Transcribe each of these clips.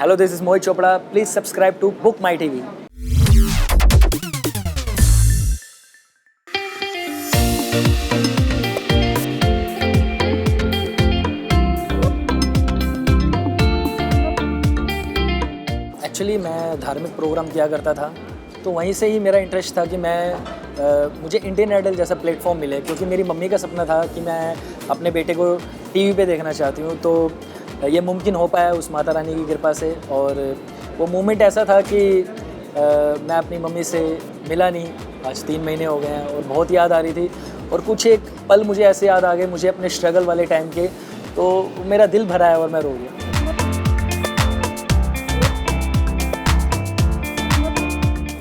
Hello, this is Mohit Chopra. Please subscribe to Book My TV. Actually मैं धार्मिक programme किया करता था, तो वहीं से ही मेरा इंटरेस्ट था कि मुझे इंडियन आइडल जैसा प्लेटफॉर्म मिले, क्योंकि मेरी मम्मी का सपना था कि मैं अपने बेटे को टीवी पे देखना चाहती हूँ। तो ये मुमकिन हो पाया उस माता रानी की कृपा से। और वो मोमेंट ऐसा था कि मैं अपनी मम्मी से मिला नहीं, आज 3 महीने हो गए हैं, और बहुत याद आ रही थी। और कुछ एक पल मुझे ऐसे याद आ गए मुझे अपने स्ट्रगल वाले टाइम के, तो मेरा दिल भरा है और मैं रो गया।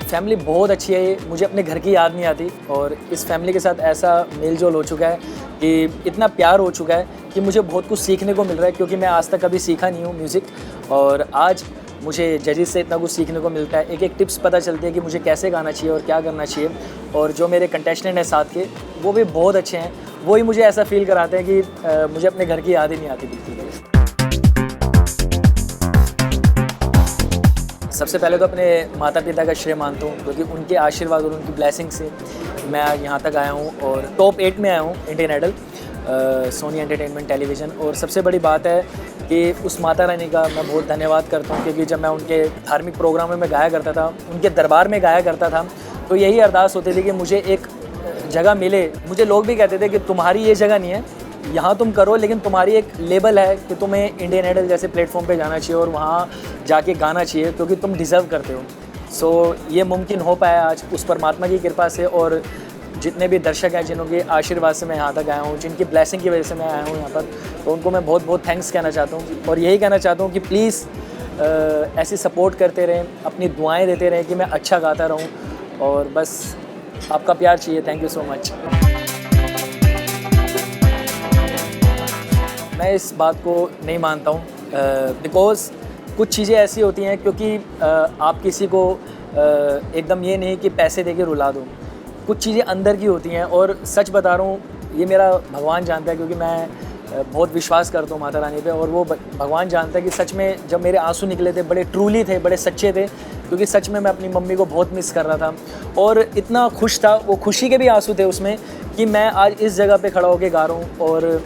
फैमिली बहुत अच्छी है, मुझे अपने घर की याद नहीं आती, और इस फैमिली के साथ ऐसा मेल जोल हो चुका है कि इतना प्यार हो चुका है कि मुझे बहुत कुछ सीखने को मिल रहा है, क्योंकि मैं आज तक कभी सीखा नहीं हूँ म्यूज़िक। और आज मुझे जजेस से इतना कुछ सीखने को मिलता है, एक टिप्स पता चलती है कि मुझे कैसे गाना चाहिए और क्या करना चाहिए। और जो मेरे कंटेस्टेंट हैं साथ के, वो भी बहुत अच्छे हैं, वही मुझे ऐसा फील कराते हैं कि मुझे अपने घर की याद ही नहीं आती बिल्कुल। सबसे पहले तो अपने माता पिता का श्रेय मानता हूँ, क्योंकि उनके आशीर्वाद और उनकी ब्लेसिंग से मैं यहाँ तक आया हूँ और टॉप 8 में आया हूँ Indian Idol, Sony Entertainment Television. और सबसे बड़ी बात है कि उस माता रानी का मैं बहुत धन्यवाद करता हूँ, क्योंकि जब मैं उनके धार्मिक प्रोग्राम में गाया करता था, उनके दरबार में गाया करता था, तो यही अरदास होती थी कि मुझे एक जगह मिले। मुझे लोग भी कहते थे कि तुम्हारी ये जगह नहीं है, यहाँ तुम करो, लेकिन तुम्हारी एक लेवल है कि तुम्हें इंडियन आइडल जैसे प्लेटफॉर्म पे जाना चाहिए और वहाँ जाके गाना चाहिए, क्योंकि तुम डिज़र्व करते हो। सो ये मुमकिन हो पाया आज उस परमात्मा की कृपा से, और जितने भी दर्शक हैं जिनके आशीर्वाद से मैं यहाँ तक आया हूँ, जिनकी ब्लेसिंग की वजह से मैं आया हूँ यहाँ पर, तो उनको मैं बहुत बहुत थैंक्स कहना चाहता हूँ। और यही कहना चाहता हूँ कि प्लीज़ ऐसी सपोर्ट करते रहें, अपनी दुआएँ देते रहें कि मैं अच्छा गाता रहूँ, और बस आपका प्यार चाहिए। Thank you so much. मैं इस बात को नहीं मानता हूँ, बिकॉज़ कुछ चीज़ें ऐसी होती हैं, क्योंकि आप किसी को एकदम ये नहीं कि पैसे देके रुला दो, कुछ चीज़ें अंदर की होती हैं। और सच बता रहा हूँ, ये मेरा भगवान जानता है, क्योंकि मैं बहुत विश्वास करता हूँ माता रानी पे, और वो भगवान जानता है कि सच में जब मेरे आंसू निकले थे, बड़े ट्रूली थे, बड़े सच्चे थे, क्योंकि सच में मैं अपनी मम्मी को बहुत मिस कर रहा था, और इतना खुश था, वो खुशी के भी आंसू थे उसमें, कि मैं आज इस जगह पे खड़ा होकर गा रहा हूँ। और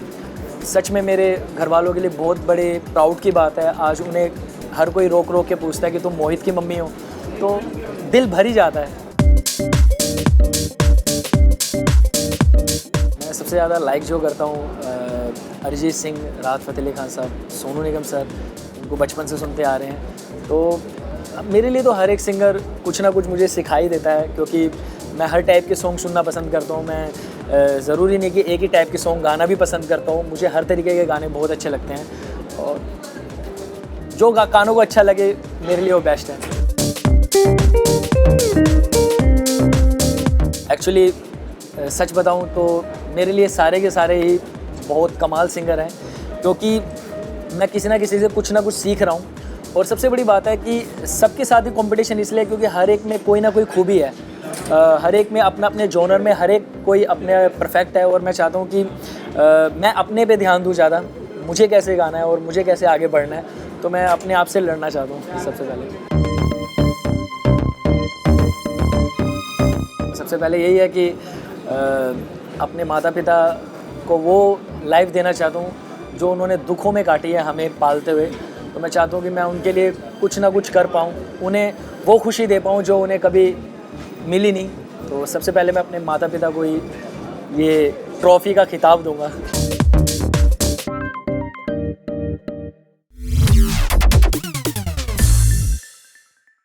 सच में मेरे घर वालों के लिए बहुत बड़े प्राउड की बात है। आज उन्हें हर कोई रोक रोक के पूछता है कि तुम मोहित की मम्मी हो, तो दिल भर ही जाता है। मैं सबसे ज़्यादा लाइक जो करता हूँ अरिजीत सिंह, राहत फ़तेह अली खान साहब, सोनू निगम सर, उनको बचपन से सुनते आ रहे हैं। तो मेरे लिए तो हर एक सिंगर कुछ ना कुछ मुझे सिखाई देता है, क्योंकि मैं हर टाइप के सॉन्ग सुनना पसंद करता हूँ। मैं ज़रूरी नहीं कि एक ही टाइप के सॉन्ग गाना भी पसंद करता हूँ, मुझे हर तरीके के गाने बहुत अच्छे लगते हैं, और जो कानों को अच्छा लगे मेरे लिए वो बेस्ट है। एक्चुअली सच बताऊँ तो मेरे लिए सारे के सारे ही बहुत कमाल सिंगर हैं, क्योंकि मैं किसी ना किसी से कुछ ना कुछ सीख रहा हूँ। और सबसे बड़ी बात है कि सबके साथ ही कंपटीशन इसलिए क्योंकि हर एक में कोई ना कोई खूबी है, हर एक में अपना अपने जॉनर में हर एक कोई अपने परफेक्ट है। और मैं चाहता हूँ कि मैं अपने पे ध्यान दूँ ज़्यादा, मुझे कैसे गाना है और मुझे कैसे आगे बढ़ना है, तो मैं अपने आप से लड़ना चाहता हूँ। सबसे पहले यही है कि अपने माता पिता को वो लाइफ देना चाहता हूँ जो उन्होंने दुखों में काटी है हमें पालते हुए। तो मैं चाहता हूँ कि मैं उनके लिए कुछ ना कुछ कर पाऊँ, उन्हें वो खुशी दे पाऊँ जो उन्हें कभी मिली नहीं। तो सबसे पहले मैं अपने माता पिता को ही ये ट्रॉफ़ी का खिताब दूँगा।